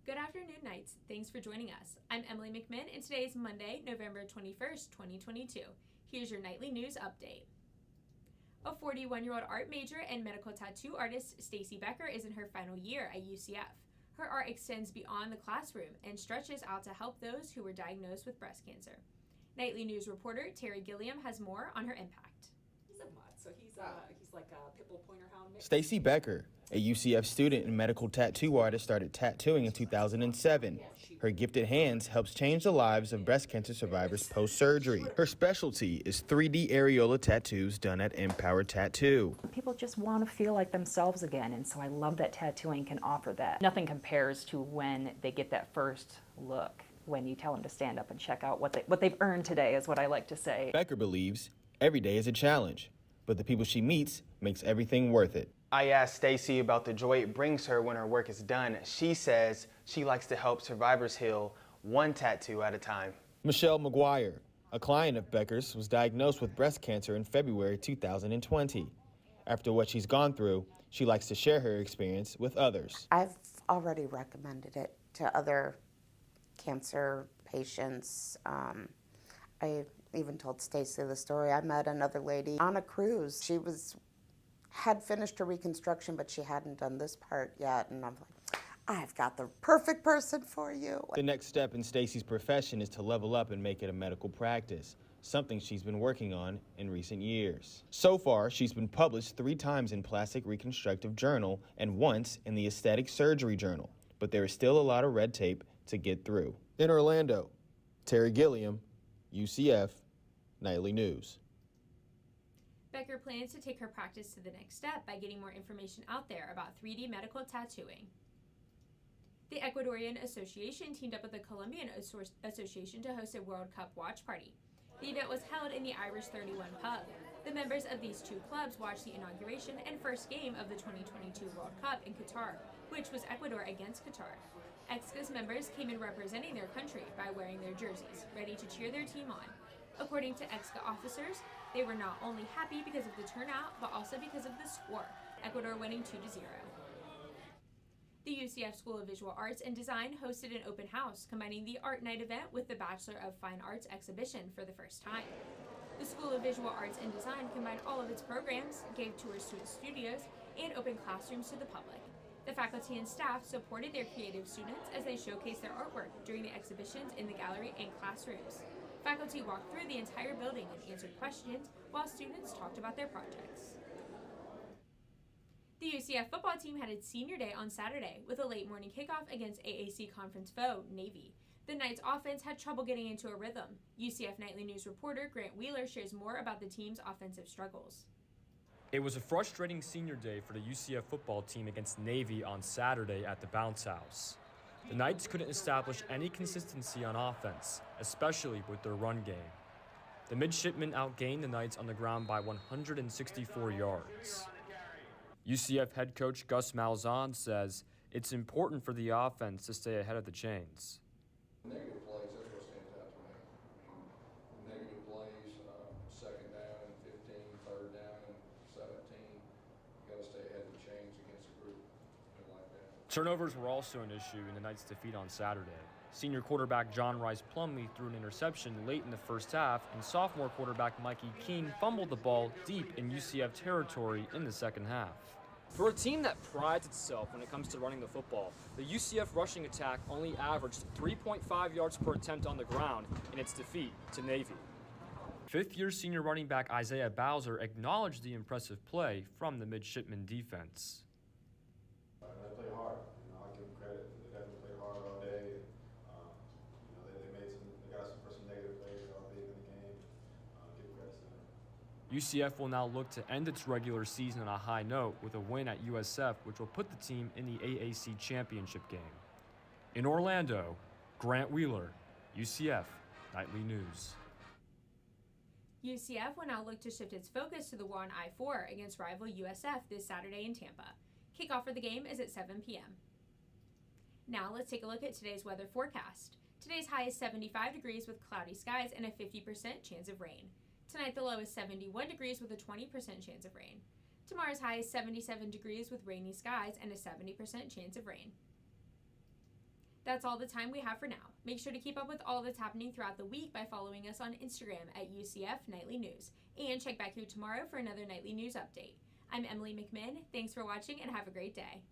Good afternoon, Knights. Thanks for joining us. I'm Emily McMinn, and today is Monday, November 21st, 2022. Here's your nightly news update. A 41-year-old art major and medical tattoo artist, Stacy Becker, is in her final year at UCF. Her art extends beyond the classroom and stretches out to help those who were diagnosed with breast cancer. Nightly news reporter Terry Gilliam has more on her impact. He's a mutt, so he's like a pit bull pointer hound mix. Stacy Becker, a UCF student and medical tattoo artist, started tattooing in 2007. Her gifted hands helps change the lives of breast cancer survivors post-surgery. Her specialty is 3D areola tattoos done at Empower Tattoo. People just want to feel like themselves again, and so I love that tattooing can offer that. Nothing compares to when they get that first look, when you tell them to stand up and check out what they've earned today, is what I like to say. Becker believes every day is a challenge, but the people she meets makes everything worth it. I asked Stacy about the joy it brings her when her work is done. She says she likes to help survivors heal one tattoo at a time. Michelle McGuire, a client of Becker's, was diagnosed with breast cancer in February 2020. After what she's gone through, she likes to share her experience with others. I've already recommended it to other cancer patients. I even told Stacy the story. I met another lady on a cruise. She had finished her reconstruction, but she hadn't done this part yet, and I'm like, I've got the perfect person for you. The next step in Stacy's profession is to level up and make it a medical practice, something she's been working on in recent years. So far, she's been published 3 times in Plastic Reconstructive Journal and once in the Aesthetic Surgery Journal, but there is still a lot of red tape to get through. In Orlando, Terry Gilliam, UCF Nightly News. Becker plans to take her practice to the next step by getting more information out there about 3D medical tattooing. The Ecuadorian Association teamed up with the Colombian Association to host a World Cup watch party. The event was held in the Irish 31 pub. The members of these 2 clubs watched the inauguration and first game of the 2022 World Cup in Qatar, which was Ecuador against Qatar. EXCA's members came in representing their country by wearing their jerseys, ready to cheer their team on. According to EXCA officers, they were not only happy because of the turnout, but also because of the score, Ecuador winning 2-0. The UCF School of Visual Arts and Design hosted an open house combining the Art Night event with the Bachelor of Fine Arts exhibition for the first time. The School of Visual Arts and Design combined all of its programs, gave tours to its studios, and opened classrooms to the public. The faculty and staff supported their creative students as they showcased their artwork during the exhibitions in the gallery and classrooms. Faculty walked through the entire building and answered questions, while students talked about their projects. The UCF football team had its senior day on Saturday with a late morning kickoff against AAC conference foe, Navy. The Knights offense had trouble getting into a rhythm. UCF Nightly News reporter Grant Wheeler shares more about the team's offensive struggles. It was a frustrating senior day for the UCF football team against Navy on Saturday at the Bounce House. The Knights couldn't establish any consistency on offense, especially with their run game. The midshipmen outgained the Knights on the ground by 164 yards. UCF head coach Gus Malzahn says it's important for the offense to stay ahead of the chains. Negative plays, that's what stands out to me. Negative plays, second down and 15, third down and 17. You got to stay ahead of the chains against a group like that. Turnovers were also an issue in the Knights' defeat on Saturday. Senior quarterback John Rice Plumlee threw an interception late in the first half, and sophomore quarterback Mikey Keene fumbled the ball deep in UCF territory in the second half. For a team that prides itself when it comes to running the football, the UCF rushing attack only averaged 3.5 yards per attempt on the ground in its defeat to Navy. Fifth-year senior running back Isaiah Bowser acknowledged the impressive play from the midshipman defense. They played hard. I give them credit. They definitely played hard all day. They got for some negative plays all day in the game. Give credit to them. UCF will now look to end its regular season on a high note with a win at USF, which will put the team in the AAC championship game. In Orlando, Grant Wheeler, UCF Nightly News. UCF will now look to shift its focus to the war on I-4 against rival USF this Saturday in Tampa. Kickoff for the game is at 7 p.m. Now let's take a look at today's weather forecast. Today's high is 75 degrees with cloudy skies and a 50% chance of rain. Tonight the low is 71 degrees with a 20% chance of rain. Tomorrow's high is 77 degrees with rainy skies and a 70% chance of rain. That's all the time we have for now. Make sure to keep up with all that's happening throughout the week by following us on Instagram at UCF Nightly News. And check back here tomorrow for another Nightly News update. I'm Emily McMinn. Thanks for watching and have a great day.